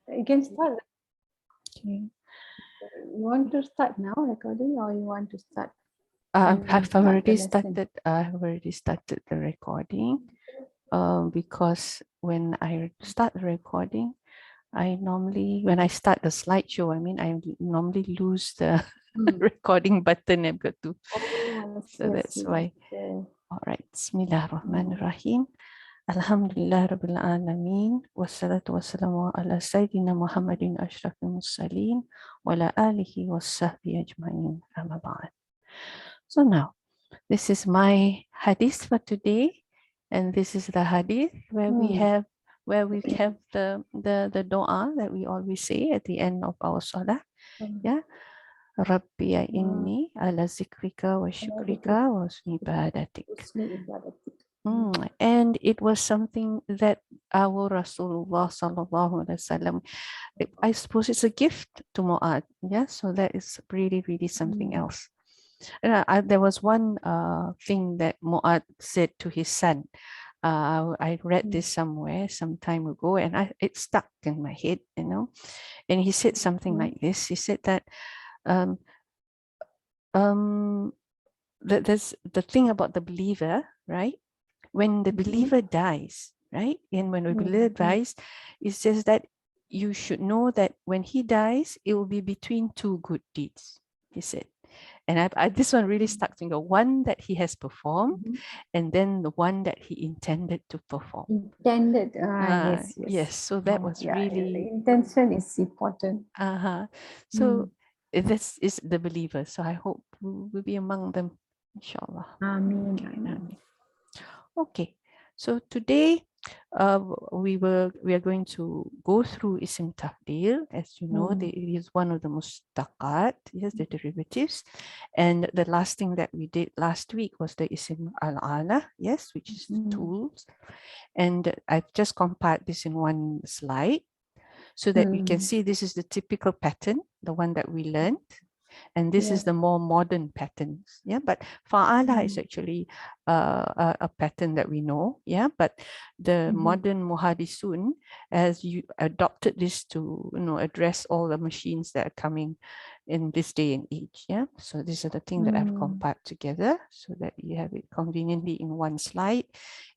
You can start. Okay. You want to start now recording, or you want to start? I've already started. I've already started the recording. Because when I start the recording, I normally, when I start the slideshow, I mean, I normally lose the recording button. I've got to. So that's why. All right. Bismillahirrahmanirrahim. Alhamdulillah Rabbil Alameen. Wassalatu wassalamu ala Sayyidina Muhammadin Ashrafil Mursaleen wa ala alihi wa sahbihi ajma'in. Amma ba'd. So now, this is my hadith for today. And this is the hadith where we have the dua that we always say at the end of our salah. Yeah. Rabbi ya inni ala zikrika wa shukrika wa husni ibadatik. And it was something that our Rasulullah sallallahu alaihi wasallam, I suppose it's a gift to Mu'adh. Yeah. So that is really, really something else. There was one thing that Mu'adh said to his son. I read this somewhere some time ago, and it stuck in my head, you know. And he said something like this. He said that there's the thing about the believer, right? When the believer dies, right? And when the believer dies, it says that you should know that when he dies, it will be between two good deeds, he said. And this one really stuck to me. One that he has performed, and then the one that he intended to perform. Yes. So that was really... The intention is important. So this is the believer. So I hope we'll be among them, inshallah. Ameen. Okay. So today, we are going to go through Ism Tafdil. As you know, it is one of the mushtaqat, yes, the derivatives. And the last thing that we did last week was the Ism Al-Ala, yes, which is the tools. And I've just compiled this in one slide so that you can see this is the typical pattern, the one that we learned. And this is the more modern patterns. Yeah, but fa'ala is actually a pattern that we know. Yeah, but the modern muhaddisun has adopted this to address all the machines that are coming in this day and age. Yeah, so these are the things that I've compiled together so that you have it conveniently in one slide.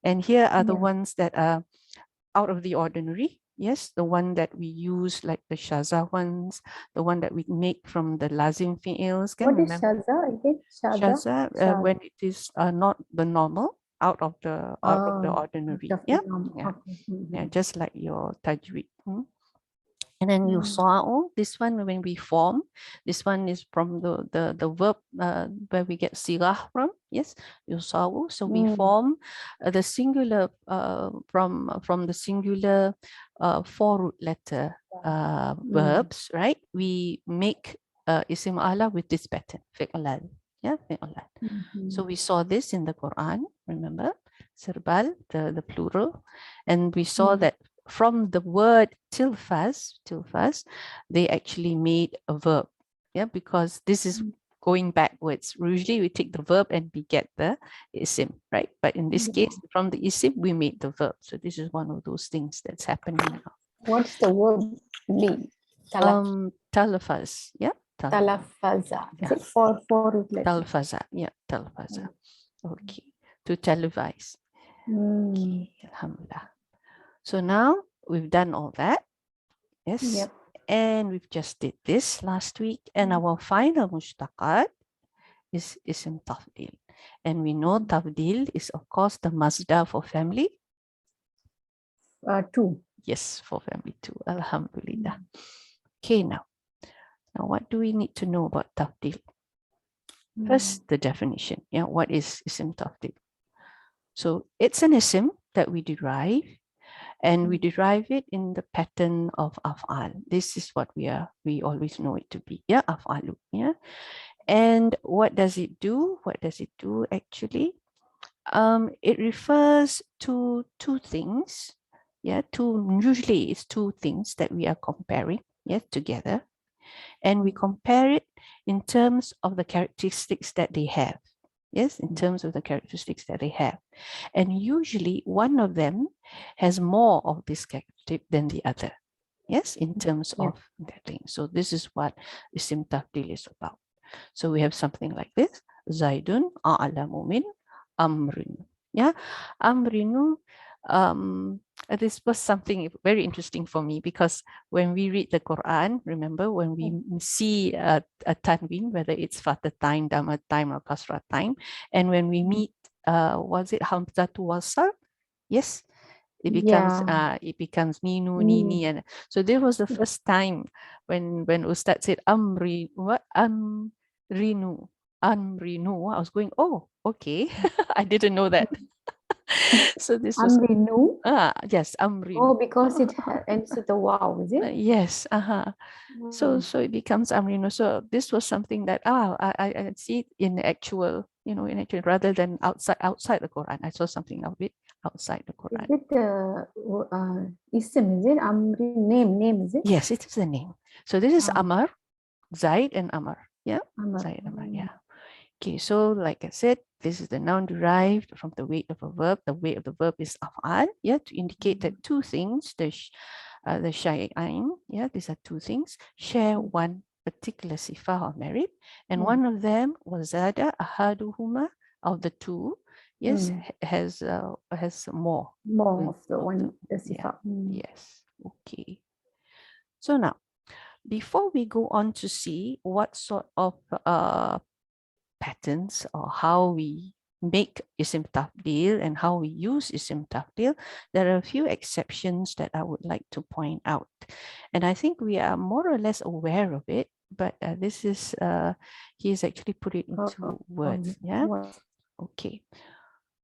And here are the ones that are out of the ordinary. Yes, the one that we use, like the shaza ones, the one that we make from the lazim fi'ils. What is shaza again? Shaza, when it is not the normal, out of the ordinary. Yeah, just like your tajweed. And then yusa'u, this one when we form, this one is from the verb where we get sirah from. Yes, yusa'u. So we form the singular from the singular four-root letter verbs, right? We make isim ala with this pattern, fi'lan. Yeah, fi'lan. So we saw this in the Quran, remember? Sirbal, the plural. And we saw that from the word tilfas, they actually made a verb. Yeah, because this is going backwards. Usually we take the verb and we get the isim, right? But in this case, from the isim, we made the verb. So this is one of those things that's happening now. What's the verb mean? Talafaz. Yeah. Talafaza. Is it four root letters? Talfaza. Yeah, talfaza. Okay. To televise. Okay. Alhamdulillah. So now we've done all that. Yes. And we've just did this last week. And our final mushtaqat is Ism Tafdil. And we know Tafdil is, of course, the masdar for family. Two. Yes, for family too. Alhamdulillah. Okay, now what do we need to know about Tafdil? First, the definition. Yeah, what is Ism Tafdil? So it's an ism that we derive. And we derive it in the pattern of af'al. This is what we always know it to be. Yeah, af'alu. Yeah. And what does it do? What does it do actually? It refers to two things. Yeah, usually it's two things that we are comparing, yeah, together. And we compare it in terms of the characteristics that they have. Yes, in terms of the characteristics that they have. And usually one of them has more of this characteristic than the other. Yes, in terms Yeah. of that thing. So this is what isim tafdil is about. So we have something like this. Zaidun a'lamu min amrin. Yeah, amrinu. This was something very interesting for me because when we read the Quran, remember when we see a tanwin, whether it's fatha time, dhamma time, or kasra time, and when we meet, was it hamzatu wasal? Yes, it becomes ninu, nini, and so this was the first time when Ustad said amri, what amrinu, amrinu. I was going, oh, okay, I didn't know that. So this was Amrinu. yes, amrinu. Oh, because it ends with a wow, is it? Yes, so it becomes amrinu. So this was something that I see it in the actual, in actual, rather than outside the Quran. I saw something of it outside the Quran. Is it isim? Is it Amri name? Is it? Yes, it is a name. So this is Amar, Zaid, and Amar. Yeah, Amar. Zaid, Amar. Yeah. Okay, so like I said, this is the noun derived from the weight of a verb. The weight of the verb is af'al, yeah, to indicate that two things, the shay'ain, yeah, these are two things, share one particular sifa or merit, and one of them was zada ahaduhuma, of the two, yes, has more of the one sifa. Yes, okay. So now, before we go on to see what sort of patterns or how we make isim tafdil and how we use isim tafdil, there are a few exceptions that I would like to point out. And I think we are more or less aware of it, but this is, he's actually put it into words. Yeah. Okay.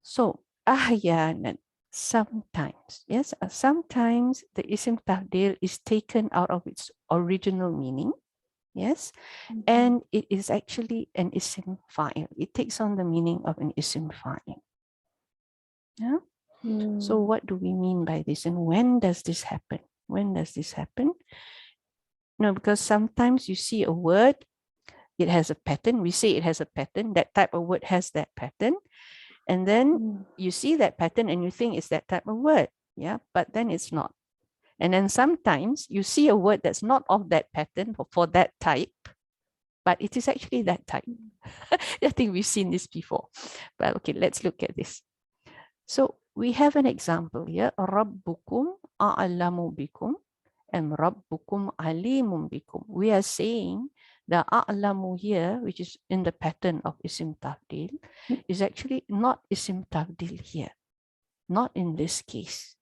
So, ahyanan, sometimes, yes, sometimes the isim tafdil is taken out of its original meaning. Yes, and it is actually an isim fa'il. It takes on the meaning of an isim fa'il. Yeah. So what do we mean by this, and when does this happen? When does this happen? No, because sometimes you see a word, it has a pattern. We say it has a pattern. That type of word has that pattern, and then you see that pattern and you think it's that type of word. Yeah, but then it's not. And then sometimes you see a word that's not of that pattern for that type, but it is actually that type. I think we've seen this before, but okay, let's look at this. So we have an example here, Rabbukum a'lamu bikum and Rabbukum alimun bikum. We are saying the a'lamu here, which is in the pattern of isim tafdil, is actually not isim tafdil here, not in this case.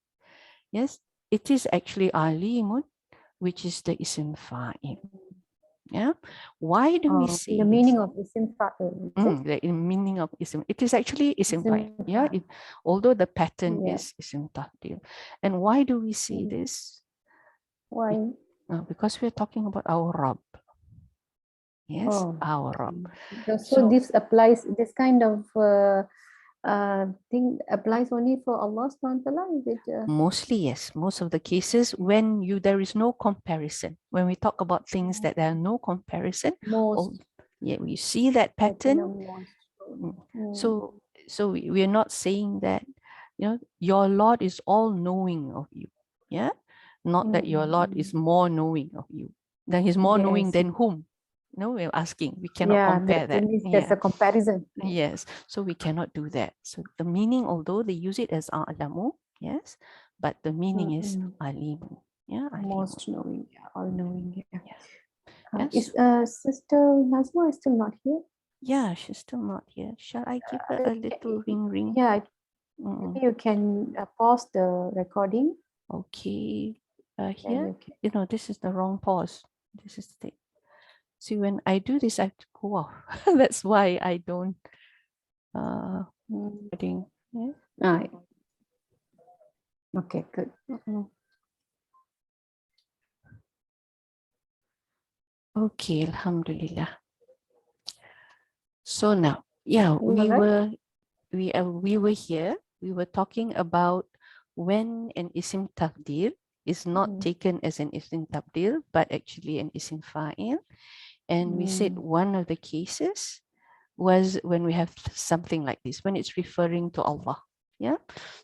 Yes, it is actually alimun, which is the isim fa'il. Yeah, why do we say the meaning of isim fa'il? The meaning of isim. It is actually isim fa'il. Yeah, although the pattern is isim tafdil. And why do we say this? Why? Because we are talking about our Rabb. Yes, our Rabb. So this applies. This kind of thing applies only for Allah subhanahu wa ta'ala? Is it? Mostly, yes. Most of the cases when there is no comparison. When we talk about things that there are no comparison, yeah, we see that pattern. So we are not saying that, your Lord is all knowing of you. Yeah, not that your Lord is more knowing of you. Then he's more knowing than whom? No, we're asking. We cannot compare that. There's a comparison. Yes, so we cannot do that. So the meaning, although they use it as a'lamu, yes, but the meaning is alimu. Yeah, most knowing, all knowing. Yeah. Is Sister Nazma still not here? Yeah, she's still not here. Shall I give her a little ring? Yeah, maybe you can pause the recording. Okay. Here, this is the wrong pause. This is the thing. See, when I do this, I have to go off. That's why I don't. Yeah. Okay, good. Okay, alhamdulillah. So now, yeah, we were here. We were talking about when an isim tafdil is not taken as an isim tafdil, but actually an isim fa'il. And we said one of the cases was when we have something like this, when it's referring to Allah. Yeah.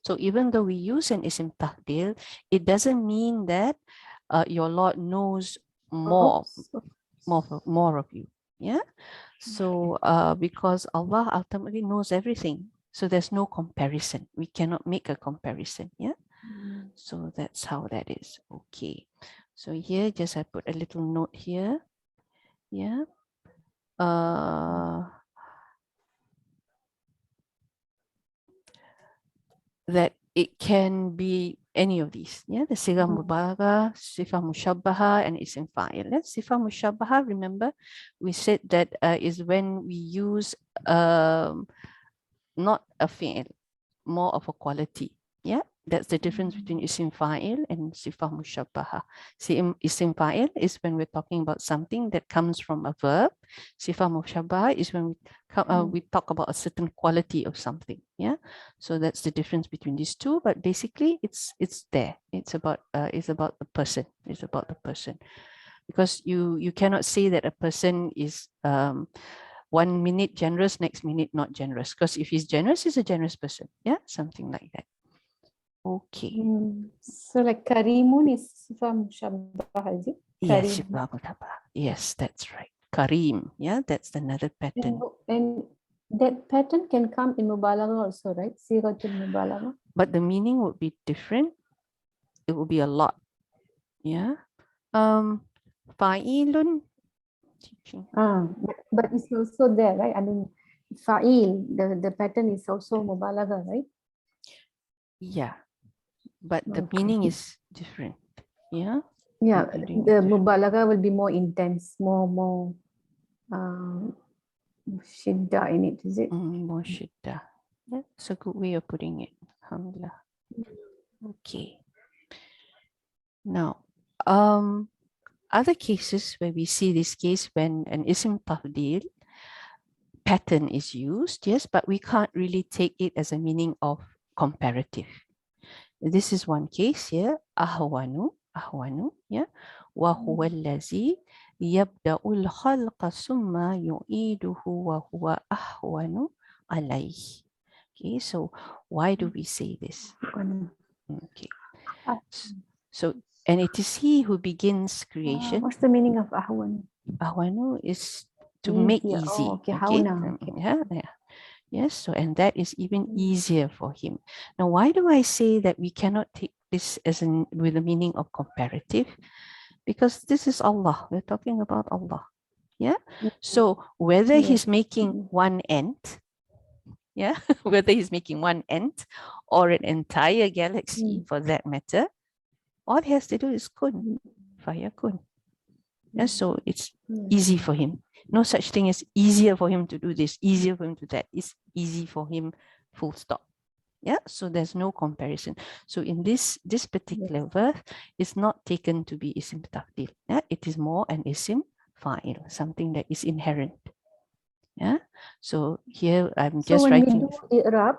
So even though we use an isim tafdil, it doesn't mean that your Lord knows Oops. more of you. Yeah. So because Allah ultimately knows everything, so there's no comparison. We cannot make a comparison. Yeah. So that's how that is. Okay. So here, just I put a little note here. Yeah. That it can be any of these. Yeah, the sigha mubalaghah, sifa mushabbaha, and isim fa'il. Sifa mushabbaha, remember, we said that is when we use not a fi'il, more of a quality. Yeah, that's the difference between isim fa'il and sifa mushabbaha. Isim fa'il is when we're talking about something that comes from a verb. Sifa mushabbaha is when we talk about a certain quality of something. Yeah, so that's the difference between these two. But basically, it's there. It's about the person. It's about the person, because you cannot say that a person is 1 minute generous, next minute not generous. Because if he's generous, he's a generous person. Yeah, something like that. Okay. So like Karimun is sifa mushabbah, is it? Yes, Karim. yes, that's right. Kareem. Yeah, that's another pattern. And that pattern can come in mubalagha also, right? Sighatul mubalagha. But the meaning would be different. It would be a lot. Yeah. Fa'ilun. But it's also there, right? I mean, fa'il, the pattern is also mubalagha, right? Yeah. But the meaning is different. Yeah. Yeah, the mubalagha will be more intense, more shidda in it, is it? More shidda. That's a good way of putting it. Alhamdulillah. Okay. Now, other cases where we see this case when an ism tafdil pattern is used, yes, but we can't really take it as a meaning of comparative. This is one case here. Ahwanu, yeah. وهو الذي يبدأ الخلق ثم يعيده وهو أهون عليه. Okay, so why do we say this? Okay, so and it is he who begins creation. What's the meaning of ahwan? Ahwanu is to make easy. Oh, okay, Okay. okay. Yeah. Yes, so and that is even easier for him. Now, why do I say that we cannot take this as with the meaning of comparative? Because this is Allah. We're talking about Allah. Yeah. So whether he's making one ant, yeah, whether he's making one ant or an entire galaxy for that matter, all he has to do is kun, fayakun. Yeah, so it's easy for him. No such thing as easier for him to do this, easier for him to do that. It's easy for him, full stop. Yeah, so there's no comparison. So in this particular verse, it's not taken to be isim tafdil. Yeah, it is more an isim fa'il, something that is inherent. Yeah, so here I'm just writing. So when we do i'rab,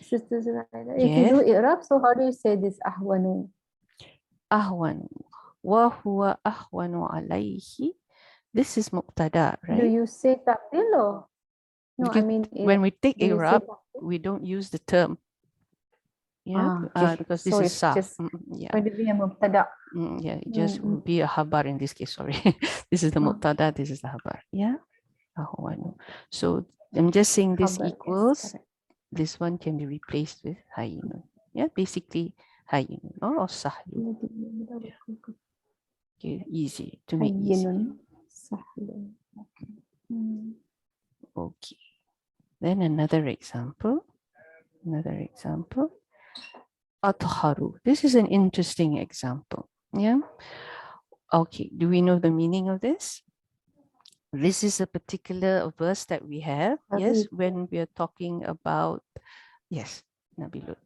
Sister Zuraidah, if you do i'rab, so how do you say this ahwanu? Ahwanu. Wa huwa ahwanu alayhi. This is muqtada, right? Do you say tafdil or? No, I mean, when we take i'rab, we don't use the term. Yeah, because this is sarf. Yeah. Going to be a mubtada. Yeah, it just will be a habar in this case. Sorry, this is the muqtada. This is the habar. Yeah. So I'm just saying this equals. This one can be replaced with hayyinun. Yeah, basically hayyinun or sahlu. Yeah. Okay, easy to make easy. Okay. Then another example. Atharu. This is an interesting example. Yeah. Okay. Do we know the meaning of this? This is a particular verse that we have. Yes, when we are talking about, yes, Nabilut.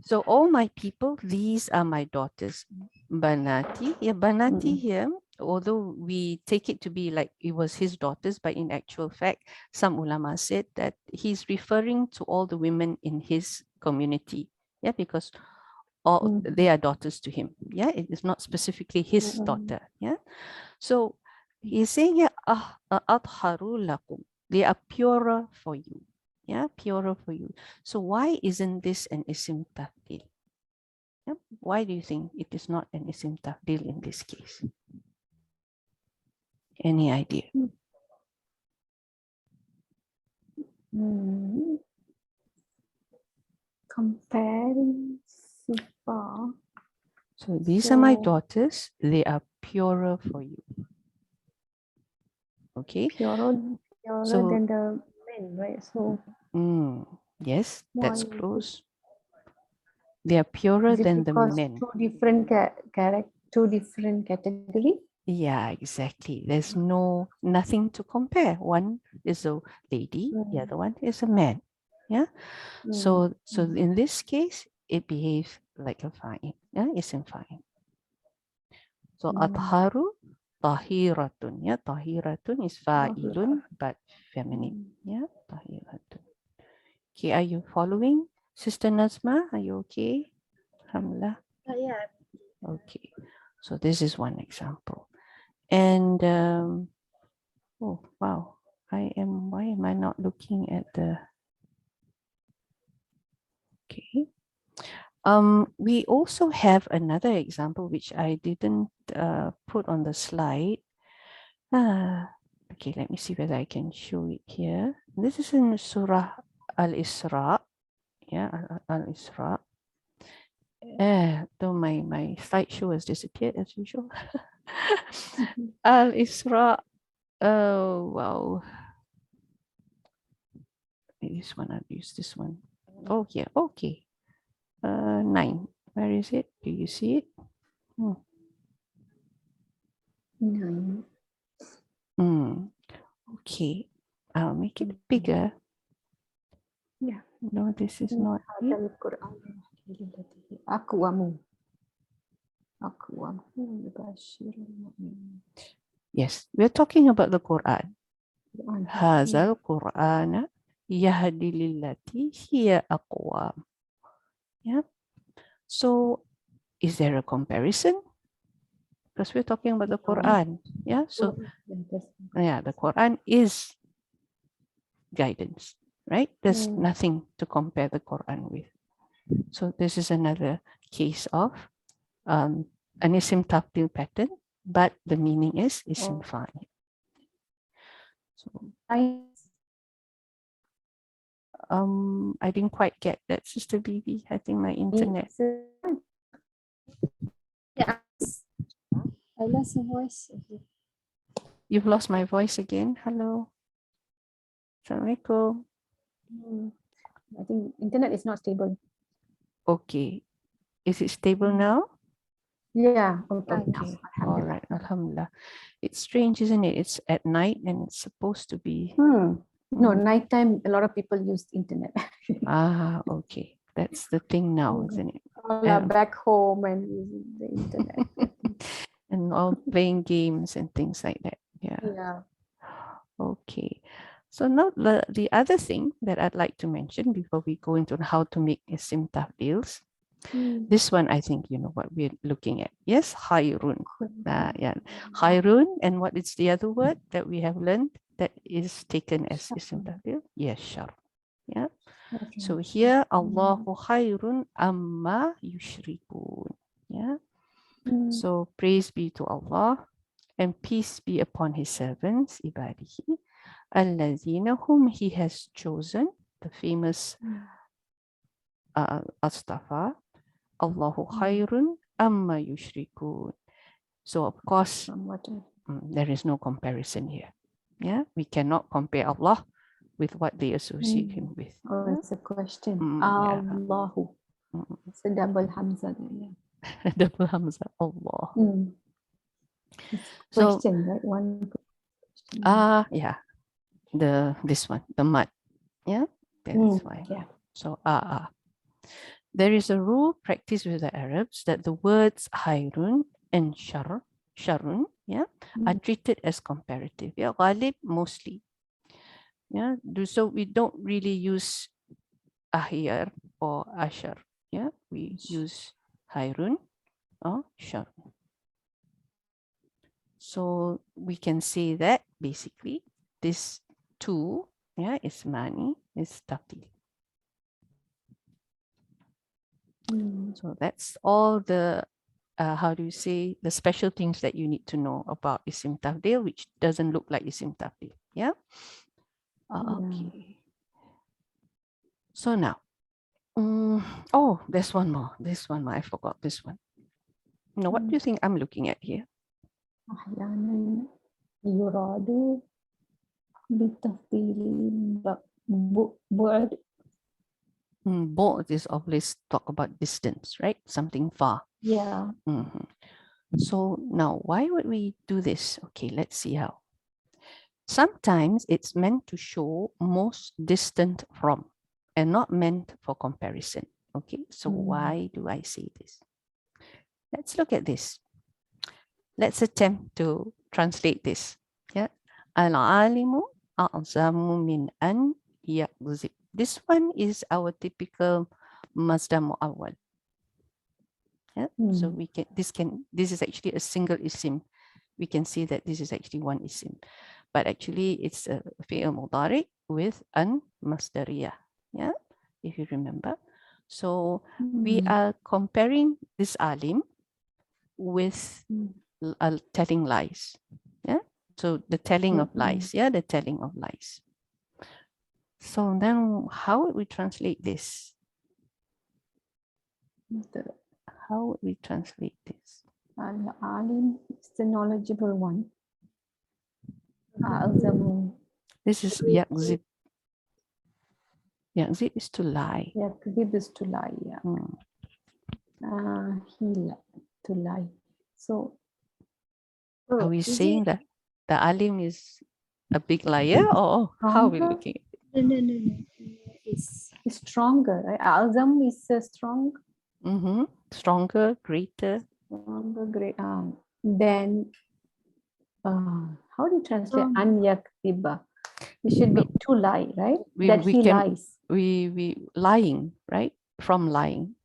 So all my people, these are my daughters. Banati. Yeah, Banati here, although we take it to be like it was his daughters, but in actual fact, some ulama said that he's referring to all the women in his community. Yeah, because all they are daughters to him. Yeah, it is not specifically his daughter. Yeah. So he's saying here, adharu lakum. They are purer for you. Yeah, purer for you. So why isn't this an isim tafdil? Yep. Why do you think it is not an isim tafdil in this case? Any idea? Comparing sifa. So these are my So- daughters. They are purer for you. Okay. Purer So- than the men, right? So yes, why that's is it- close. They are purer is it than the because men. two different two different category? Yeah, exactly. There's nothing to compare. One is a lady, the other one is a man. Yeah. So in this case, it behaves like a fa'il. Yeah, it's in fa'il. So atharu tahiratun. Yeah, tahiratun is fa'ilun but feminine. Yeah, tahiratun. Okay, are you following, Sister Nazma? Are you okay? Alhamdulillah. Yeah. Okay, so this is one example. And oh wow, why am I not looking at the okay? We also have another example which I didn't put on the slide. Okay, let me see whether I can show it here. This is in Surah Al-Isra. Yeah, Al-Isra. Though my slideshow has disappeared as usual. Al-Isra. Oh, wow. This one, I'll use this one. Oh, yeah, okay. 9. Where is it? Do you see it? 9. Okay. I'll make it bigger. Yeah. No, this is not it. Aqwamu. Yes, we're talking about the Quran. Hazal Qur'ana yahdi lillati hiya aqwam. Yeah. So is there a comparison? Because we're talking about the Quran. Yeah. So yeah, the Quran is guidance, right? There's nothing to compare the Quran with. So this is another case of an isim tafdil pattern, but the meaning is isim fa'il. So I didn't quite get that, Sister Bibi. I think my internet. Yeah. I lost the voice. You've lost my voice again. Hello. Assalamualaikum. I think internet is not stable. Okay. Is it stable now? Yeah. Okay. Okay. All right. Alhamdulillah. It's strange, isn't it? It's at night and it's supposed to be. No, nighttime, a lot of people use internet. Okay. That's the thing now, isn't it? All are back home and using the internet. And all playing games and things like that. Yeah. Yeah. Okay. So now the other thing that I'd like to mention before we go into how to make isim tafdils. This one, I think you know what we're looking at. Yes, khairun. Yeah, khairun. And what is the other word that we have learned that is taken as isim tafdil? Yes, shar. Yeah. So here, Allahu khairun amma yushrikun. Yeah. So praise be to Allah and peace be upon his servants, ibadihi, allazina whom he has chosen, the famous Astafa, Allahu khairun amma yushrikun. So of course, there is no comparison here. Yeah, we cannot compare Allah with what they associate him with. Oh, it's a question. Yeah. Allahu. It's a double hamza there. Yeah. Double hamza, Allah. So, question, right? One question. Yeah. This one, the mud. Yeah, that's why. Yeah. So there is a rule practiced with the Arabs that the words hayrun and sharun, yeah, are treated as comparative. Yeah, ghalib mostly. Yeah, so we don't really use ahyar or ashar. Yeah, we use hayrun or sharun. So we can say that basically this two, yeah, is mani, is tafdil. So that's all the how do you say, the special things that you need to know about isim tafdil, which doesn't look like isim tafdil. Yeah. Okay. So now, oh, there's one more. This one more. I forgot this one. Now, what do you think I'm looking at here? أحيانا يراد بتفضيل بعد. Both is always talk about distance, right? Something far. Yeah. So now, why would we do this? Okay, let's see how. Sometimes it's meant to show most distant from and not meant for comparison. Okay, so why do I say this? Let's look at this. Let's attempt to translate this. Yeah. Al-alimu a'zamu min an yaqzib. This one is our typical masdar mu'awwal. Yeah. So we can this is actually a single isim. We can see that this is actually one isim, but actually it's a fi'l mudari with an masdariyah. Yeah, if you remember. So we are comparing this alim with telling lies. Yeah, so the telling of lies. Yeah, the telling of lies. So then how would we translate this? How would we translate this? Al-alim is the knowledgeable one. This is yaqzib. Yaqzib is to lie. Yaqzib is to lie, yeah. To lie. So are we saying that the alim is a big liar, or how are we looking at it? No. It's stronger, right? Alzam is strong. Stronger, greater. Stronger, great. Then how do you translate an yaqziba? It should be to lie, right? He lies. We lying, right? From lying.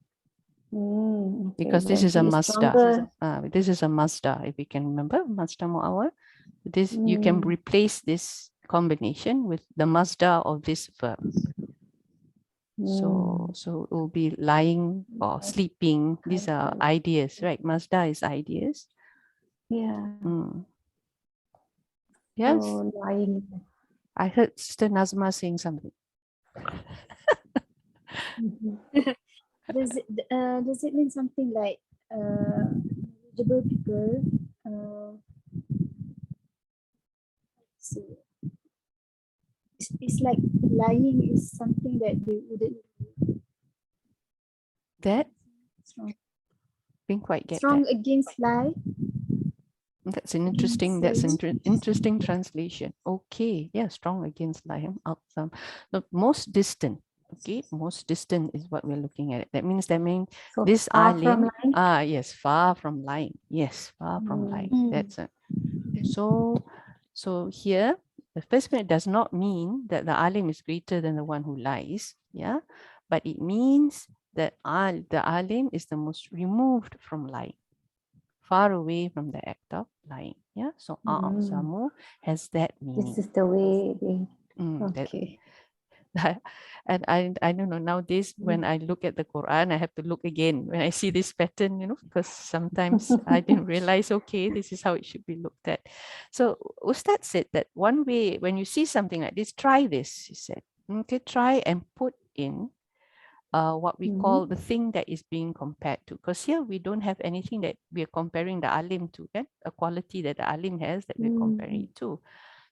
Okay. Because this is a masdar. This is a masdar, if you can remember, masdar mu'awwal. This you can replace this combination with the masdar of this verb. So it will be lying or sleeping. These are ideas, right? Masdar is ideas. Yeah. Yes. So lying. I heard Sister Nazma saying something. does it mean something like knowledgeable people? So it's like lying is something that they wouldn't do. That Strong. didn't quite get Strong that. against lie. That's an interesting. That's an interesting translation. Okay, yeah, strong against lie. The most distant. Okay, most distant is what we're looking at. That means so this far alim. from lying? Yes, far from lying. Yes, far from lying. That's it. So here the first minute does not mean that the alim is greater than the one who lies. Yeah, but it means that the alim is the most removed from lying, far away from the act of lying. Yeah, so a'zamu has that meaning. This is the way they. Okay. And I don't know, nowadays when I look at the Quran, I have to look again when I see this pattern, because sometimes I didn't realize, okay, this is how it should be looked at. So Ustad said that one way, when you see something like this, try this, he said. Okay, try and put in what we call the thing that is being compared to. Because here we don't have anything that we are comparing the alim to, a quality that the alim has that we're comparing it to.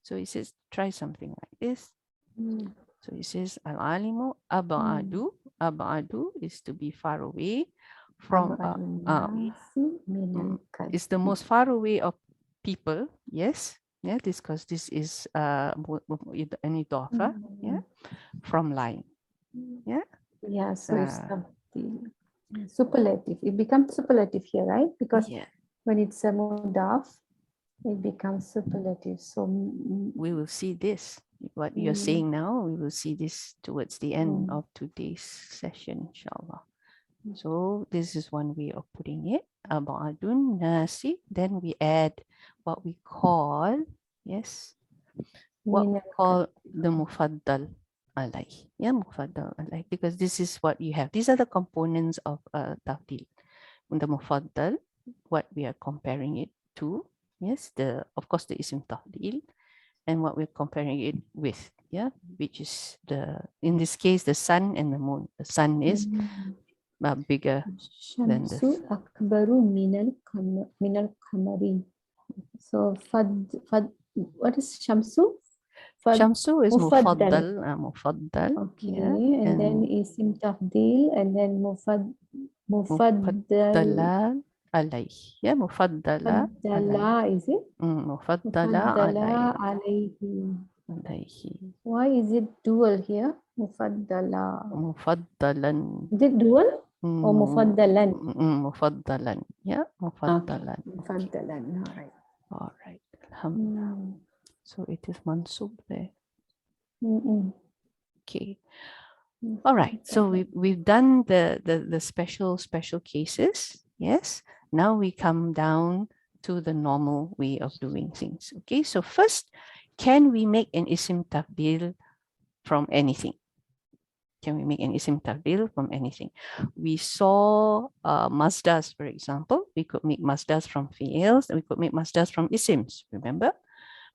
So he says, try something like this. So he says, al-alimu ab'adu. Ab'adu is to be far away from, it's the most far away of people. Yes. Yeah, this because this is an idafa, yeah, from lying. Yeah. Yeah, so it's superlative. It becomes superlative here, right? Because when it's a mudaf, it becomes superlative. So we will see this. What you're saying now, we will see this towards the end of today's session, inshallah. So this is one way of putting it. Abadun nasi. Then we add what we call, what we call the mufaddal. alayhi. Yeah, mufaddal alayhi, because this is what you have. These are the components of tafdil. The mufaddal, what we are comparing it to. Yes, of course the ism tafdil, and what we're comparing it with. Yeah, which is in this case the sun and the moon. The sun is bigger than the Shamsu akbaru minal kamari. So what is Shamsu? Shamsu is Mufaddal. mufaddal. Okay, Yeah, and then isim tafdil, and then mufaddala alayhi. Yeah, mufaddala alayhi. Mufaddala, is it? Mufaddala Mufaddala alayhi. alayhi. Why is it dual here? Mufaddala. Mufaddalan. Is it dual or mufaddalan? Mufaddalan. Yeah, mufaddalan. Okay. Mufaddalan. All right. All right. Alhamdulillah. So it is mansub there. Okay. All right. So we've done the special cases. Yes. Now we come down to the normal way of doing things. Okay. So first, can we make an isim tafdil from anything? Can we make an isim tafdil from anything? We saw masdars, for example. We could make masdars from fi'ils, and we could make masdars from isims, remember?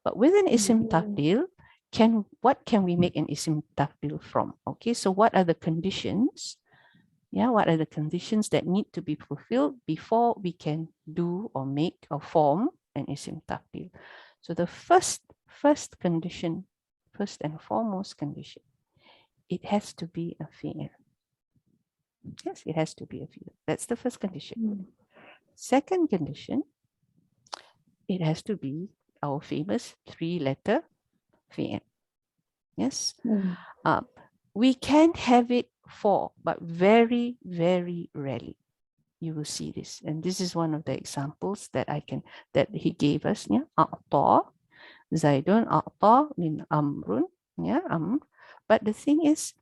But with an isim tafdil, what can we make an isim tafdil from? Okay, so what are the conditions? Yeah, what are the conditions that need to be fulfilled before we can do or make or form an isim tafdil? So the first condition, first and foremost condition, it has to be a fi'il. Yes, it has to be a fi'il. That's the first condition. Second condition, it has to be our famous 3-letter fi'il. Yes. We can have it 4, but very, very rarely you will see this. And this is one of the examples that he gave us. Yeah, a'ta, Zaidun, a'ta min amrun. Yeah, But the thing is,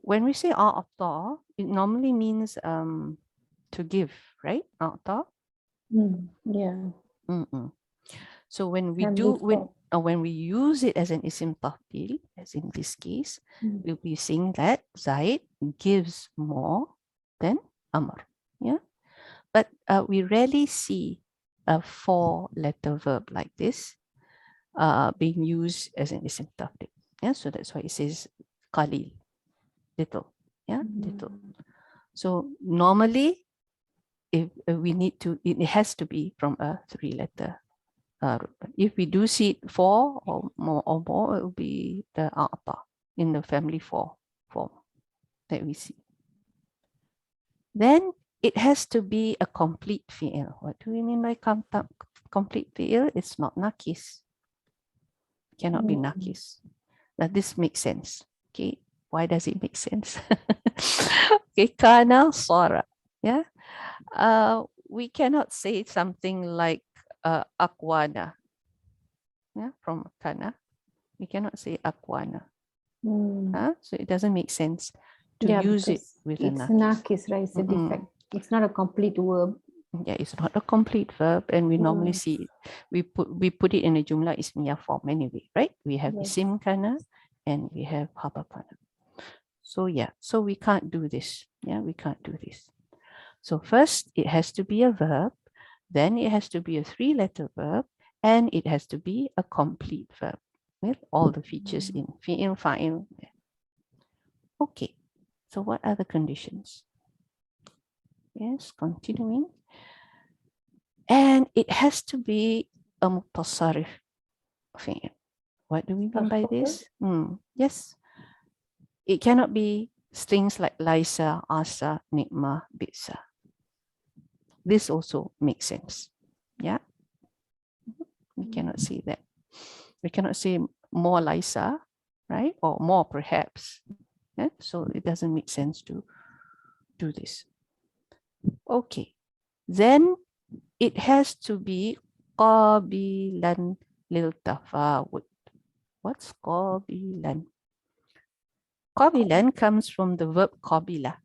when we say a'ta, it normally means to give, right? A'ta. Yeah. So when we use it as an isim tafdil, as in this case, we'll be saying that Zaid gives more than Amr. Yeah, but we rarely see a 4-letter verb like this being used as an isim tafdil. Yeah, so that's why it says qalil, little. Yeah, little. So normally, if we need to, it has to be from a 3-letter. If we do see it 4 or more, it will be the a'ta in the family 4 form that we see. Then it has to be a complete fi'il. What do we mean by complete fi'il? It's not nakis. Cannot be nakis. Now this makes sense. Okay, why does it make sense? Okay, kana sara. Yeah, we cannot say something like akwana. Yeah, from kana, we cannot say akwana. So it doesn't make sense to use it with a nakis. It's nakis, right? It's a defect. It's not a complete verb. Yeah, it's not a complete verb, and we normally see it. We put it in a jumlah ismiyah form anyway, right? We have isim kana and we have khabar kana. So yeah, so we can't do this. Yeah, we can't do this. So first, it has to be a verb, then it has to be a 3-letter verb, and it has to be a complete verb with all the features in fi'il, fa'il. Okay, so what are the conditions? Yes, continuing. And it has to be a mutasarrif fi'il. What do we mean by this? Yes, it cannot be strings like laisa, asa, ni'ma, bisa. This also makes sense. Yeah, we cannot say that. We cannot say more Lisa, right? Or more perhaps. Yeah? So it doesn't make sense to do this. Okay. Then it has to be qabilan lil tafawud. What's qabilan? Qabilan comes from the verb qabila.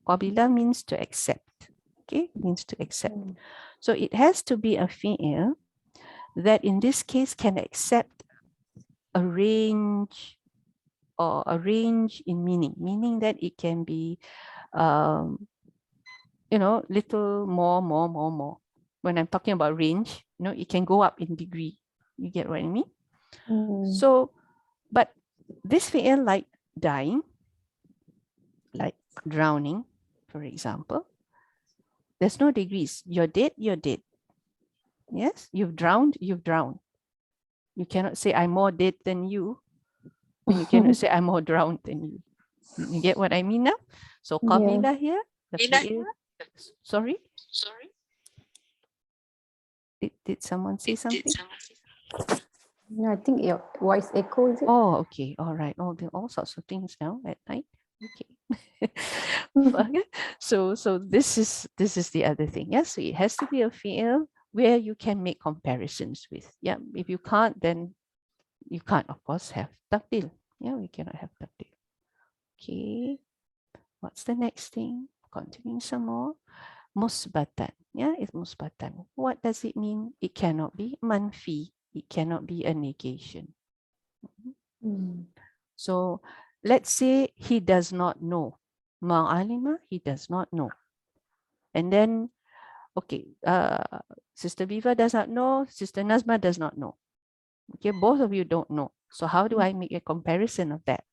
Qabila means to accept. Okay, means to accept. So it has to be a fi'il that in this case can accept a range or a range in meaning, meaning that it can be, you know, little more. When I'm talking about range, you know, it can go up in degree. You get what I mean? So, but this fi'il like dying, like drowning, for example, there's no degrees. You're dead, you're dead. Yes, you've drowned, you've drowned. You cannot say I'm more dead than you. And you cannot say I'm more drowned than you. You get what I mean now? So qabila here, the fi'il, sorry? Did someone say something? I think your voice echoes. Oh, okay. All right. All sorts of things now at night. Okay. Okay. So this is the other thing. Yes, so it has to be a fi'il where you can make comparisons with. Yeah. If you can't, then you can't, of course, have tafdil. Yeah, we cannot have tafdil. Okay. What's the next thing? Continuing some more. Musbatan. Yeah, it's musbatan. What does it mean? It cannot be manfi. It cannot be a negation. So let's say he does not know. Ma'alima, he does not know. And then, okay, Sister Viva does not know. Sister Nazma does not know. Okay, both of you don't know. So how do I make a comparison of that?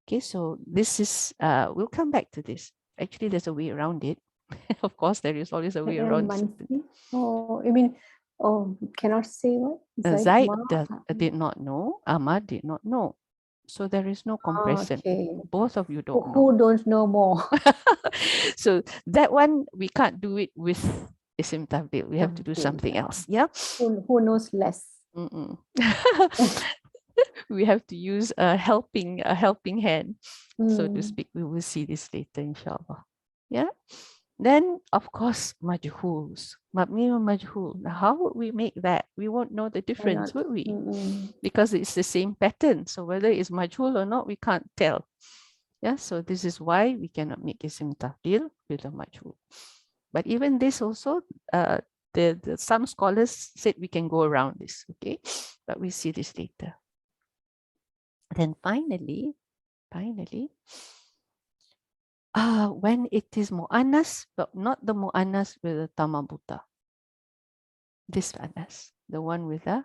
Okay, so this is, we'll come back to this. Actually, there's a way around it. Of course, there is always a way around it. Oh, you mean, cannot say what? Zaid did not know. Ahmad did not know. So there is no comparison. Okay. Both of you don't know. Who don't know more? So that one, we can't do it with Isim Tafdil. We have to do something else. Yeah. Who knows less? We have to use a helping hand, so to speak. We will see this later, inshallah. Yeah. Then, of course, majhuls. Mabni wa majhul. Now, how would we make that? We won't know the difference, would we? Because it's the same pattern. So whether it's majhul or not, we can't tell. Yeah, so this is why we cannot make isim tafdil with a majhul. But even this also, some scholars said we can go around this, okay? But we see this later. Then finally, when it is mu'annas, but not the mu'annas with the tamabuta. This mu'annas, the one with the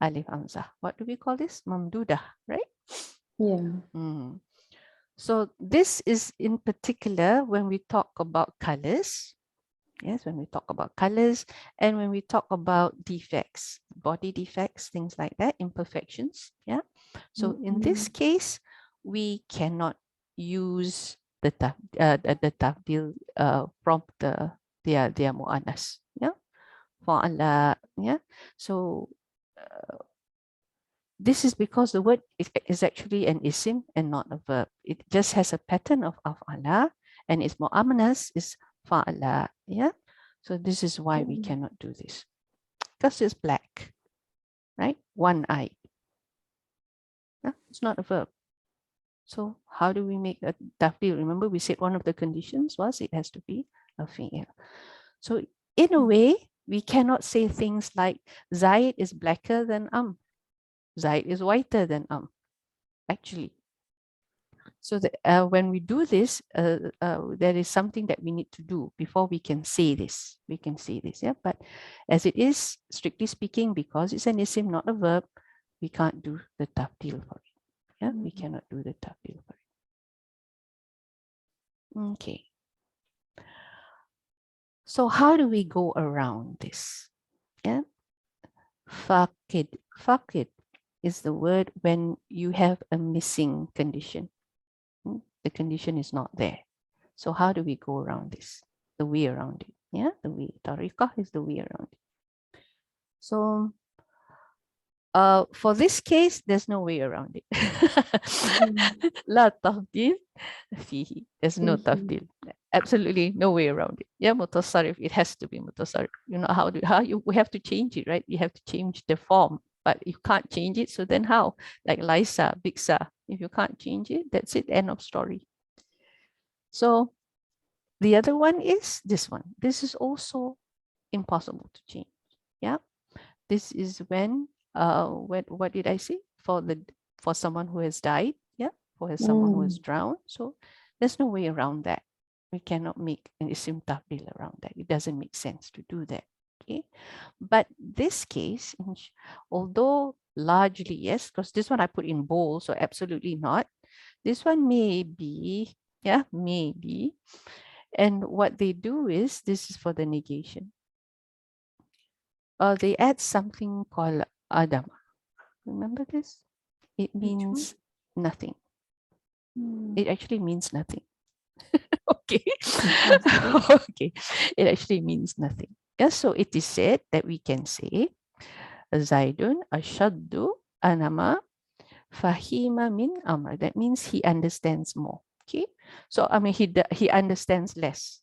alif hamzah. What do we call this? Mamdudah, right? Yeah. So this is in particular when we talk about colors. Yes, when we talk about colors and when we talk about defects, body defects, things like that, imperfections. Yeah. So in this case, we cannot use the tafdil from their mu'annas. Yeah. Fa'ala. Yeah. So this is because the word is actually an isim and not a verb. It just has a pattern of af'ala and its mu'annas is fa'ala. Yeah. So this is why we cannot do this. Because it's black, right? One eye. Yeah? It's not a verb. So how do we make a tafdil? Remember we said one of the conditions was it has to be a fi'il. So in a way, we cannot say things like Zaid is blacker than Zaid is whiter than actually. So that when we do this, there is something that we need to do before we can say this. We can say this, yeah. But as it is, strictly speaking, because it's an isim, not a verb, we can't do the tafdil for it. Yeah, we cannot do the tafdil for it. Okay. So how do we go around this? Yeah. Faqid. Faqid is the word when you have a missing condition. The condition is not there. So how do we go around this? The way around it. Yeah, the way. Tariqah is the way around it. So for this case, there's no way around it. La tafdil fihi. There's no tafdil. Absolutely no way around it. Yeah, mutasarrif. It has to be mutasarrif. You know we have to change it, right? You have to change the form, but you can't change it. So then how? Like Laisa, Biksa. If you can't change it, that's it. End of story. So the other one is this one. This is also impossible to change. Yeah. This is when what did I say? For the for someone who has died, yeah, for someone who has drowned. So there's no way around that. We cannot make an isim tafdil around that. It doesn't make sense to do that. Okay, but this case, although largely yes, because this one I put in bold, so absolutely not. This one may be, yeah, maybe. And what they do is, this is for the negation. They add something called Adam. Remember this? It means nothing. It actually means nothing. Okay. Okay. It actually means nothing. Yeah, so it is said that we can say Zaidun ashaddu anama fahima min amr. That means he understands more. Okay. So I mean he understands less.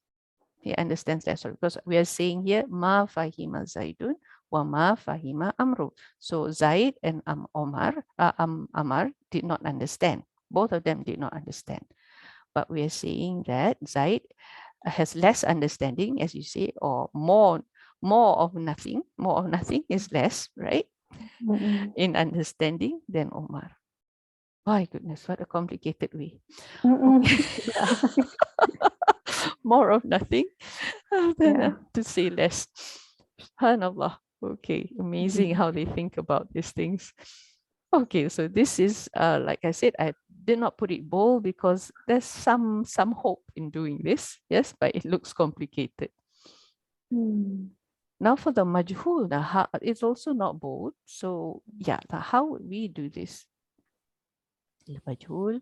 He understands less. Sorry, because we are saying here ma fahima Zaidun wa ma fahima amru. So Zaid and Amar did not understand. Both of them did not understand. But we are saying that Zaid has less understanding, as you say, or more of nothing. More of nothing is less, right? In understanding than Omar. My goodness, what a complicated way. Okay. More of nothing than to say less. SubhanAllah. Okay, amazing how they think about these things. Okay, so this is, like I said, I did not put it bold because there's some hope in doing this. Yes, but it looks complicated. Now for the majhul, it's also not bold. So yeah, how would we do this? The majhul.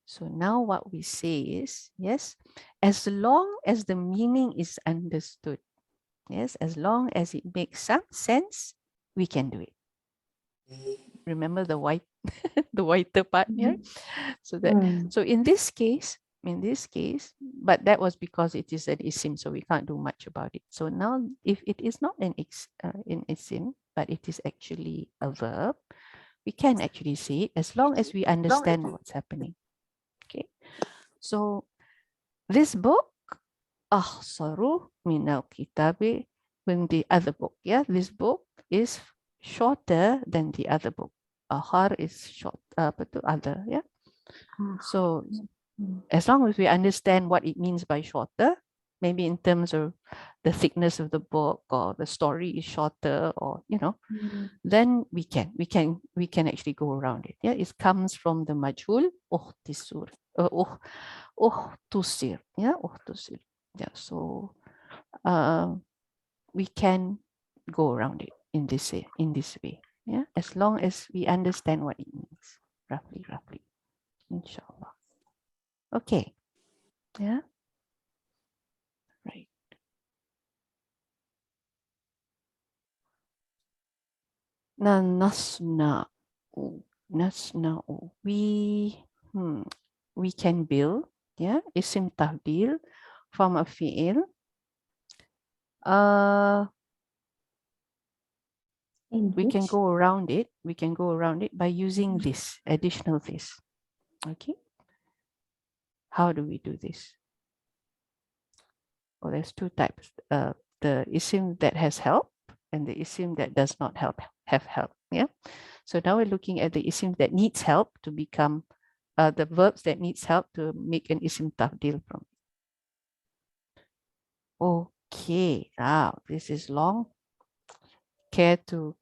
So now what we say is, yes, as long as the meaning is understood, yes, as long as it makes some sense, we can do it. Remember the white, the whiter part here. So that, so in this case, but that was because it is an isim, so we can't do much about it. So now, if it is not an isim, but it is actually a verb, we can actually say it as long as we understand what's happening. Okay, so this book, ahsaru minal kitabi, when the other book, yeah, this book is shorter than the other book. Ahar is short, but the other, yeah. So as long as we understand what it means by shorter, maybe in terms of the thickness of the book or the story is shorter, or then we can actually go around it. Yeah, it comes from the majhul uhtisur, uhtusir. Yeah, uhtusir. Yeah, so we can go around it in this way. Yeah, as long as we understand what it means, roughly, inshallah. Okay. Yeah. Right. Now nasna'u. We can build, yeah, isim tafdil from a fi'il. We can go around it. We can go around it by using this additional this. Okay. How do we do this? Well, there's two types. The isim that has help and the isim that does not have help. Yeah. So now we're looking at the isim that needs help to become the verbs that needs help to make an isim tafdil from. Okay. Now this is long. Care to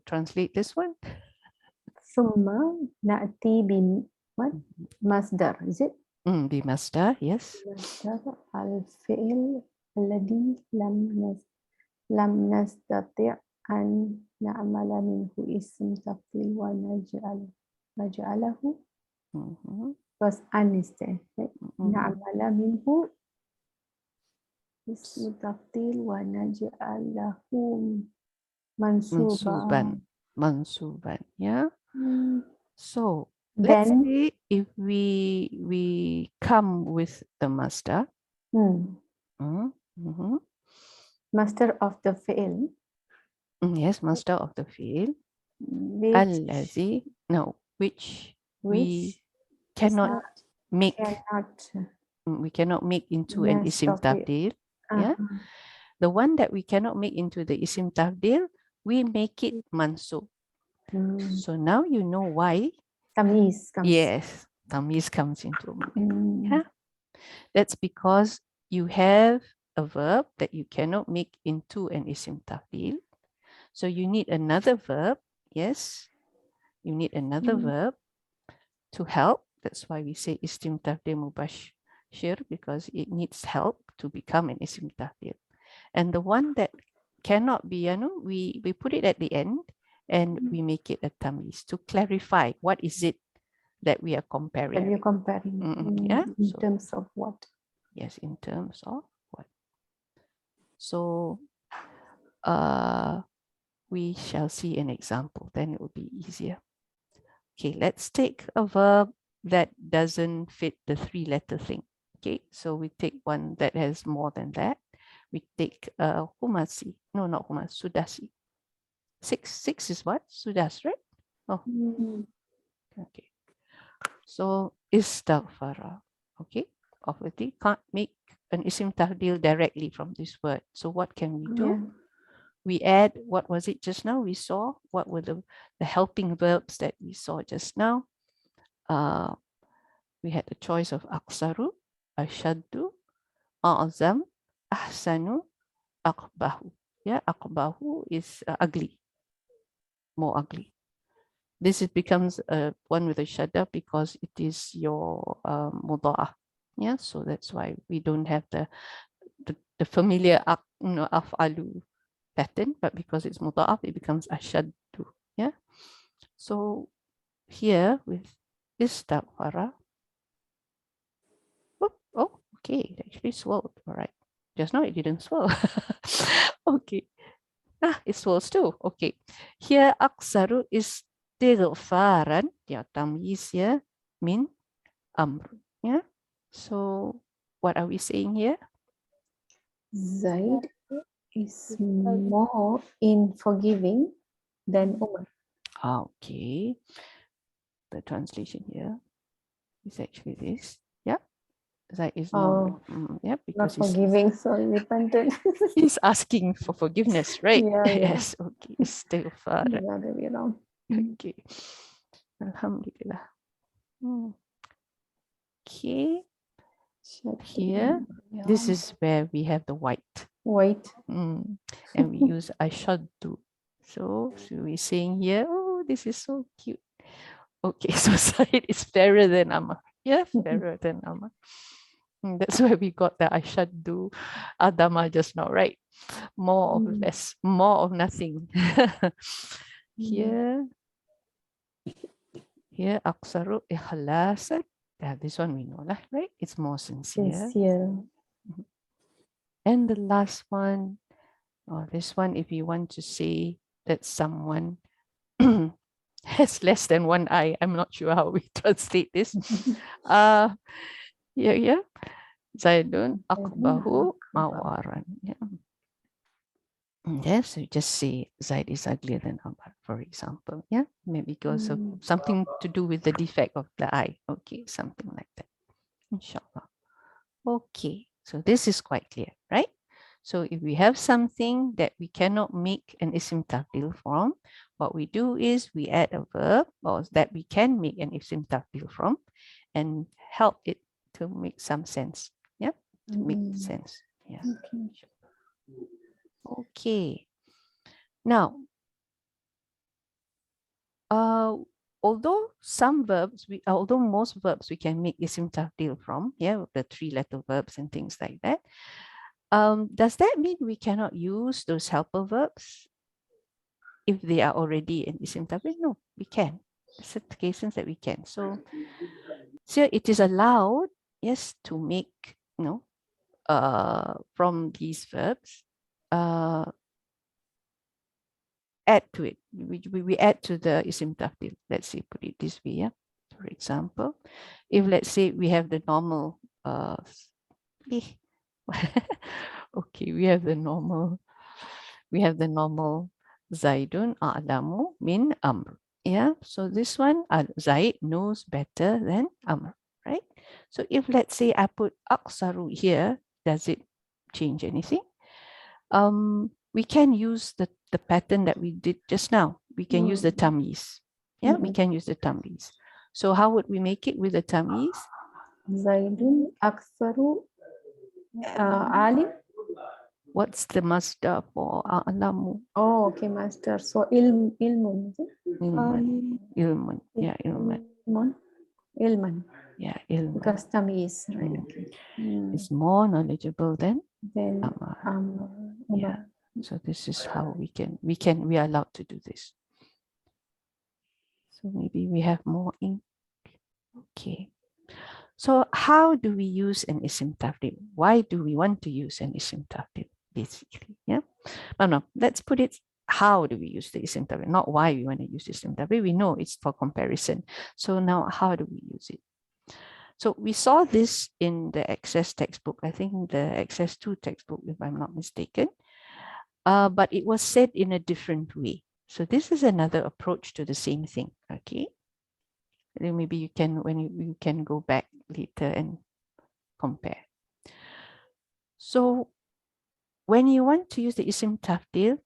translate this one? Summa na'ti bin what? Masdar, is it? The masdar, yes. Masdar al-fi'l alladhi lam nastati' an na'mala minhu ism tafdil wa naj'alahu. Was understand. Na'mala minhu ism tafdil wa naj'alahu mansuban, yeah. So let's say if we come with the masdar. Master of the fi'l. Yes, master of the fi'l. Allazi, no, which we cannot make. We cannot make into an isim tafdil. Yeah. The one that we cannot make into the isim tafdil, we make it mansub. So now you know why Tamyiz comes. Yes, tamyiz comes into mind. Mm. Yeah, that's because you have a verb that you cannot make into an isim tafdil. So you need another verb. Yes, you need another verb to help. That's why we say isim tafdil mubashir, because it needs help to become an isim tafdil. And the one that cannot be, we put it at the end and we make it a tamyiz to clarify what is it that we are comparing. That you're comparing. Yeah. In terms of what? Yes, in terms of what. So we shall see an example, then it will be easier. Okay, let's take a verb that doesn't fit the 3-letter thing. Okay, so we take one that has more than that. We take humasi. No, not humas, sudasi. 6 is what? Sudas, right? Oh, okay. So istaghfara. Okay, obviously can't make an isim tahdil directly from this word. So what can we do? Yeah. We add, what was it just now? We saw what were the helping verbs that we saw just now. We had the choice of aksaru, ashaddu, a'zam, ahsanu, aqbahu. Yeah, aqbahu is ugly, more ugly. This becomes one with a shadda because it is your muda'ah. Yeah, so that's why we don't have the familiar af'alu pattern, but because it's muda'af, it becomes ashaddu. Yeah. So here with istaghfara. Oh, okay, it actually swelled. All right. Just now it didn't swell. Okay. It swells too. Okay. Here aksaru istighfaran. Yeah, tamyiz here min amr. Yeah. So what are we saying here? Zaid is more in forgiving than Umar. Okay. The translation here is actually this. Yeah. Zaid is more. Yeah, Not because he's forgiving, so repentant. he's asking for forgiveness, right? Yeah, yeah. Yes. Okay. Istighfar. The other way around. Okay. Alhamdulillah. Okay. Here, this is where we have the white. White. And we use ashaddu. So we're saying here, oh, this is so cute. Okay, so Said is fairer than Amar. Yeah, fairer than Amar. That's why we got the ashaddu adama just now, right? More of less, more of nothing. Here aksaru ikhlasan. Yeah, this one we know, right? It's more sincere. And the last one, this one, if you want to say that someone has less than one eye, I'm not sure how we translate this. Yeah. Zaidun akbahu mawaran. Yeah. Yes, you just say Zaid is uglier than Amar, for example. Yeah, maybe because of something to do with the defect of the eye. Okay, something like that. Inshallah. Okay, so this is quite clear, right? So if we have something that we cannot make an isim tafdil from, what we do is we add a verb or that we can make an isim tafdil from and help it to make some sense. Yeah, to make sense. Yeah. Okay. Now, although most verbs we can make isim tafdil from, yeah, the 3-letter verbs and things like that. Does that mean we cannot use those helper verbs if they are already in isim tafdil? No, we can. There's cases that we can. So it is allowed, yes, to make, from these verbs, add to it. We add to the isim tafdil. Let's say, put it this way. Yeah. For example, if let's say we have the normal, okay, we have the normal Zaidun a'lamu min amr. Yeah. So this one, Zaid knows better than Amr, right? So if let's say I put aksaru here, does it change anything? We can use the pattern that we did just now. We can use the tamyiz. Yeah, we can use the tamyiz. So how would we make it with the tamyiz? Zaidun aktharu alim. What's the masdar for a'lamu? Oh, okay, master. So ilmun. Is it? Ilmun. Yeah, ilmun. Ilman. Yeah, ilmun. Because tamyiz, right? Okay. It's more knowledgeable than Then Amar. Umar. Yeah. So this is how we are allowed to do this. So maybe we have more ink. Okay. So how do we use an isim tafdil? Why do we want to use an isim tafdil? Basically, yeah. No, let's put it. How do we use the isim tafdil? Not why we want to use isim tafdil. We know it's for comparison. So now, how do we use it? So we saw this in the Access textbook. I think the Access 2 textbook, if I'm not mistaken. But it was said in a different way. So this is another approach to the same thing. Okay. Then maybe you can, when you can go back later and compare. So when you want to use the isim tafdil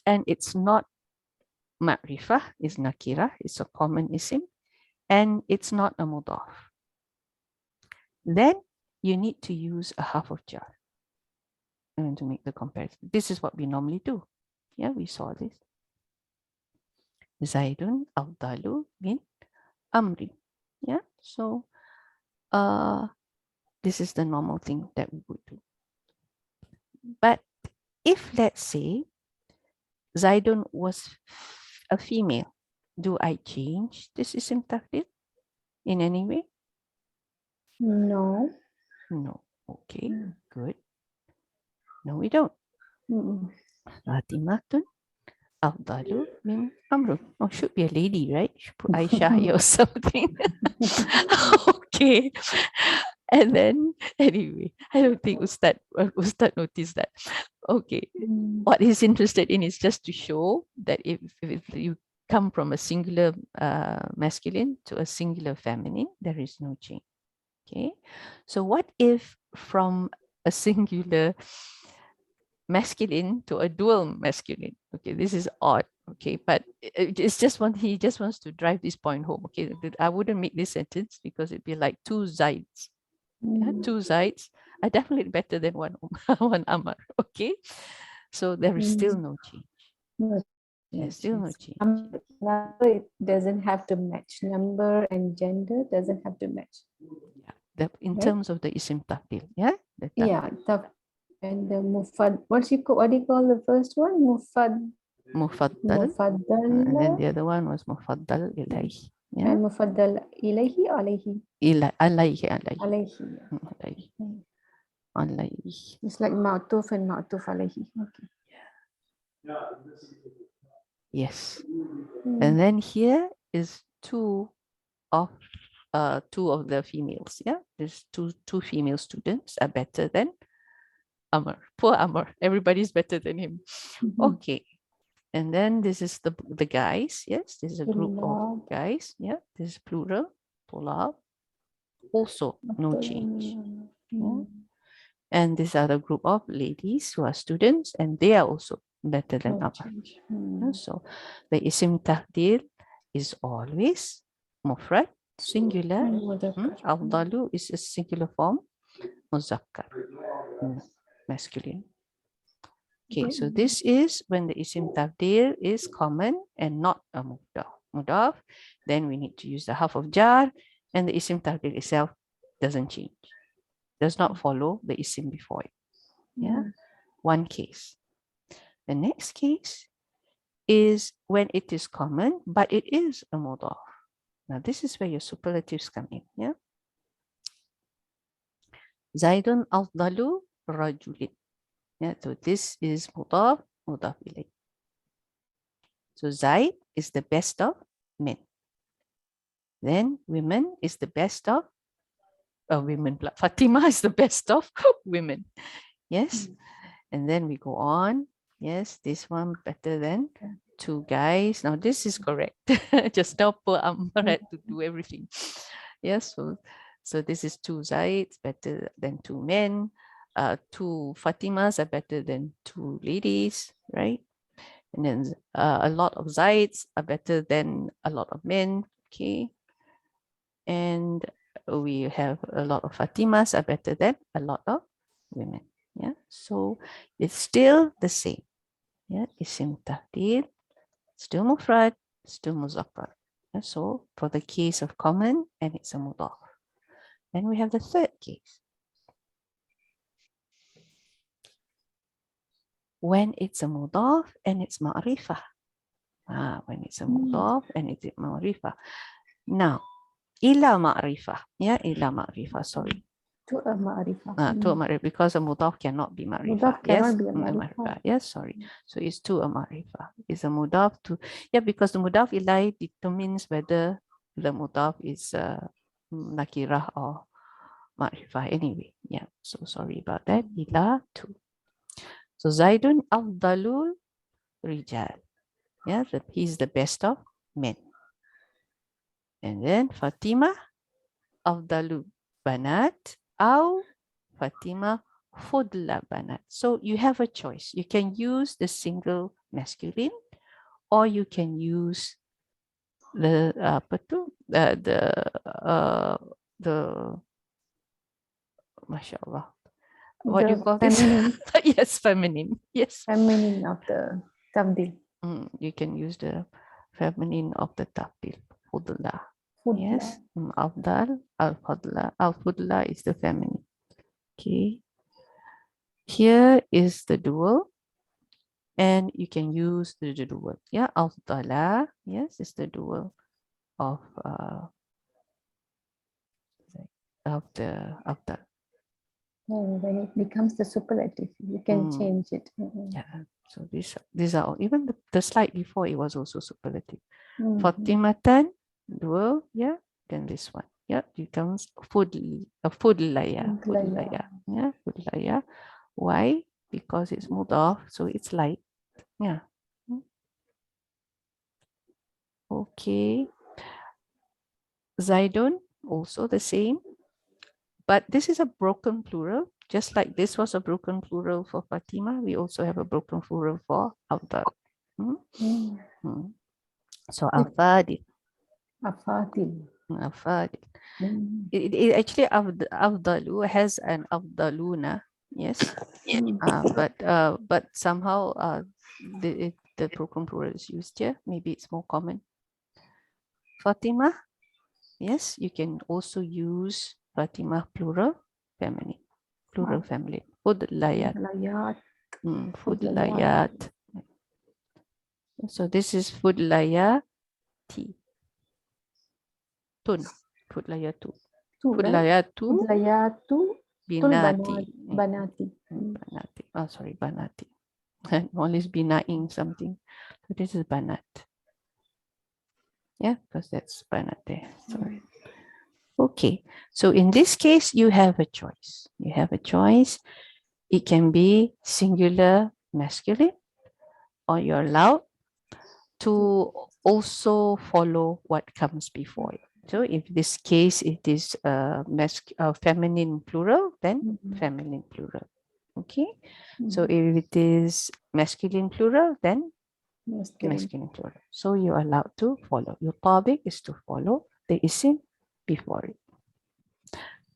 and it's not ma'rifah, it's nakirah, it's a common isim, and it's not a mudaf, then you need to use a half of jar to make the comparison. This is what we normally do. Yeah, we saw this. Zaidun afdalu min amrin. Yeah, so this is the normal thing that we would do. But if, let's say, Zaidun was a female, do I change this isim tafdil in any way? No. No. Okay, good. No, we don't. Fatimatun afdalu min amrun. Oh, should be a lady, right? Should put Aisha here or something. Okay. And then, anyway, I don't think Ustad noticed that. Okay. What he's interested in is just to show that if you come from a singular masculine to a singular feminine, there is no change. Okay. So what if from a singular masculine to a dual masculine? Okay, this is odd. Okay, but it's just he just wants to drive this point home. Okay, I wouldn't make this sentence because it'd be like two Zaids. Yeah, two Zaids are definitely better than one Amar. Okay, so there is still no change. There's still no change. Number, it doesn't have to match. Number and gender doesn't have to match. Yeah, in terms of the isim tafdil. Yeah. Yeah. And the mufad. What do you call the first one? Mufaddal. And then the other one was mufaddal ilayhi. Yeah. And mufaddal ilayhi alayhi. Alayhi. It's like ma'tuf and ma'tuf alayhi. Okay. Yes. And then here is two of the females. Yeah, there's two female students are better than Amar. Poor Amar. Everybody's better than him. Okay. And then this is the guys. Yes, this is a group of guys. Yeah, this is plural. Tulab. Also no change. Yeah. And these are the group of ladies who are students, and they are also better than Amar. So the isim tafdil is always mufrad, singular. Afdalu is a singular form, muzakkar, masculine. Okay, so this is when the isim tafdil is common and not a mudaf. Then we need to use the half of jar, and the isim tafdil itself doesn't change, does not follow the isim before it. Yeah, one case. The next case is when it is common, but it is a mudaf. Now this is where your superlatives come in. Yeah. Zaidun afdalu rajulin. Yeah, so this is mudaf ilayh. So Zaid is the best of men. Then women is the best of women. Fatima is the best of women. Yes. And then we go on. Yes, this one better than two guys. Now this is correct. Just now poor Ammar had to do everything. Yes, so this is two Zaids better than two men. Two Fatimas are better than two ladies, right? And then a lot of Zaids are better than a lot of men. Okay. And we have a lot of Fatimas are better than a lot of women. Yeah, so it's still the same. Yeah, isim tafdil, still mufrad, still muzakkar. Yeah, so for the case of common, and it's a mudaf. Then we have the third case. When it's a mudaf and it's ma'rifah. When it's a mudaf and it's ma'rifah. Now, ila ma'rifah. Yeah, ila ma'rifah, sorry. To a ma'rifah. To a ma'rifah, because a mudaf cannot be ma'rifah. Mudaf cannot be a ma'rifah. ma'rifah. Yes, sorry. So it's to a ma'rifah. It's a mudaf to, yeah, because the mudaf ilai determines whether the mudaf is nakirah or ma'rifah. Anyway, yeah, so sorry about that. Ila to. So Zaidun afdalul rijal. Yeah, he's the best of men. And then Fatima afdalu banat au Fatima fudla banat. So you have a choice. You can use the single masculine, or you can use the mashallah. What do you call feminine. this? Yes, feminine. Yes. Feminine of the tafdil. You can use the feminine of the tafdil. Fudla. Fudla. Yes. Afdal, al-fadla. Al-fudla is the feminine. Okay. Here is the dual. And you can use the dual. Yeah. Afdala. Yes, it's the dual of the afdal. When it becomes the superlative, you can change it. Yeah. So these are all. Even the slide before, it was also superlative. Fatimatan, dual, yeah. Then this one, yeah, becomes fudlaya. Yeah, fudlaya. Why? Because it's mudaf, so it's light. Yeah. Okay. Zaidun, also the same. But this is a broken plural. Just like this was a broken plural for Fatima, we also have a broken plural for Afdal. So Afadil. Afadil. Afadil. It actually Afdalu has an Afdaluna, yes. But somehow the broken plural is used here. Maybe it's more common. Fatima, yes, you can also use Fatima plural feminine. Plural family. Fudlayat. Fudlayat. So this is Fudlayati. Tun. Fudlayatu. Fudlayatu. Fudlayatu. Binati. Banati. Banati. Oh, sorry, Banati. Always binaing something. So this is Banat. Yeah, because that's Banat there. Sorry. Okay, so in this case, you have a choice. You have a choice. It can be singular masculine, or you're allowed to also follow what comes before it. So if this case, it is feminine plural, then feminine plural. Okay, so if it is masculine plural, then masculine plural. So you're allowed to follow. Your topic is to follow the isim before it.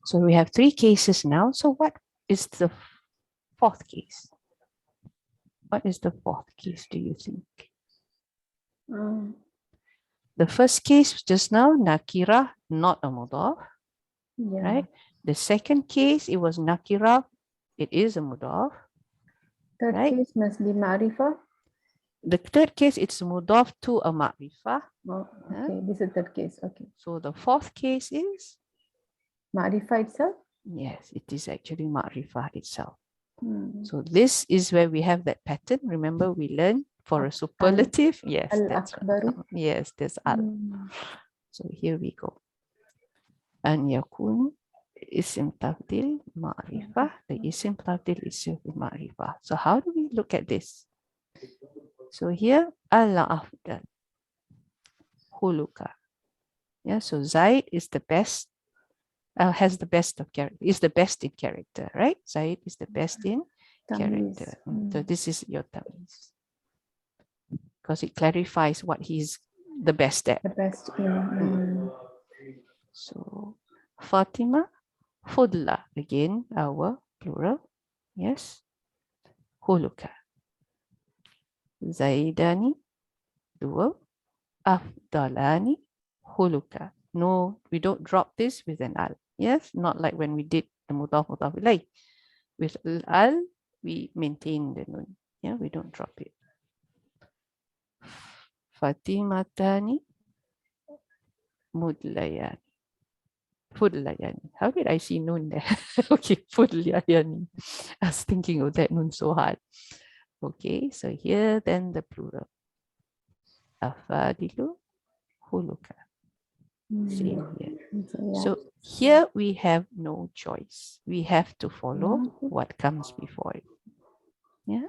So we have 3 cases now. So what is the 4th case? What is the 4th case, do you think? The first case just now, nakira, not a mudaf, right? The second case, it was nakira, it is a mudaf. Third case must be ma'rifah. The third case, it's mudaf to a ma'rifah. Okay, this is the third case. Okay. So the 4th case is? Ma'rifah itself? Yes, it is actually ma'rifah itself. So this is where we have that pattern. Remember, we learned for a superlative. Yes, that's right. Yes, there's al. So here we go. An yakunu isim tafdil ma'rifah. The isim tafdil is ma'rifah. So how do we look at this? So here, al-afdal. Huluka. Yeah, so Zaid is the best, has the best of character, is the best in character, right? Zaid is the best in character. So this is your tamiz. Because it clarifies what he's the best at. The best in. So Fatima, Fudla, again our plural. Yes. Huluka. Zaidani, dual. Afdalani, huluka. No, we don't drop this with an al. Yes, not like when we did the mudaf ilayh. With al, we maintain the nun. Yeah, we don't drop it. Fatimatani, mudlayani. Fudlayani. How did I see nun there? Okay, fudlayani. I was thinking of that nun so hard. Okay, so here then the plural. Afadilu, huluka. Same here. So here we have no choice. We have to follow what comes before it. Yeah,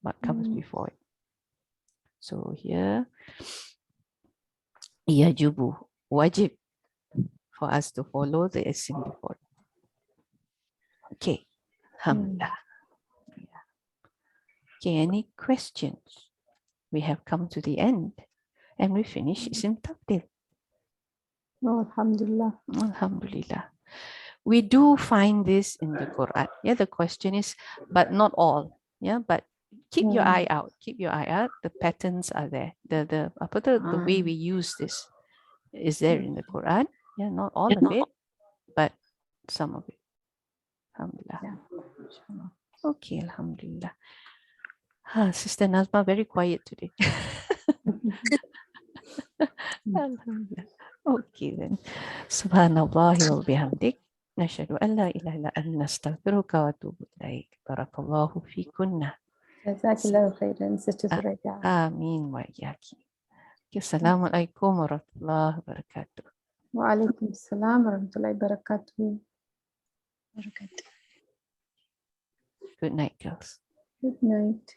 what comes before it. So here, yajubu, wajib, for us to follow the isim before it. Okay, alhamdulillah. Okay, any questions? We have come to the end and we finish isim tabdil. Oh, alhamdulillah. Alhamdulillah. We do find this in the Quran. Yeah, the question is, but not all. Yeah, but keep your eye out. Keep your eye out. The patterns are there. The way we use this is there in the Quran. Yeah, not all of it, but some of it. Alhamdulillah. Yeah. Okay, alhamdulillah. Sister Nazma, very quiet today. Alhamdulillah. Okay then. Subhanallah wa bihamdik. نشهد أن لا إله إلا أنت نستغفرك ونتوب إليك. بارك الله فيكن. جزاك الله خيرا Sister Zuraidah. آمين وإياك. السلام عليكم ورحمة الله وبركاته. وعليكم السلام ورحمة الله وبركاته. بركاته. Good night, girls. Good night.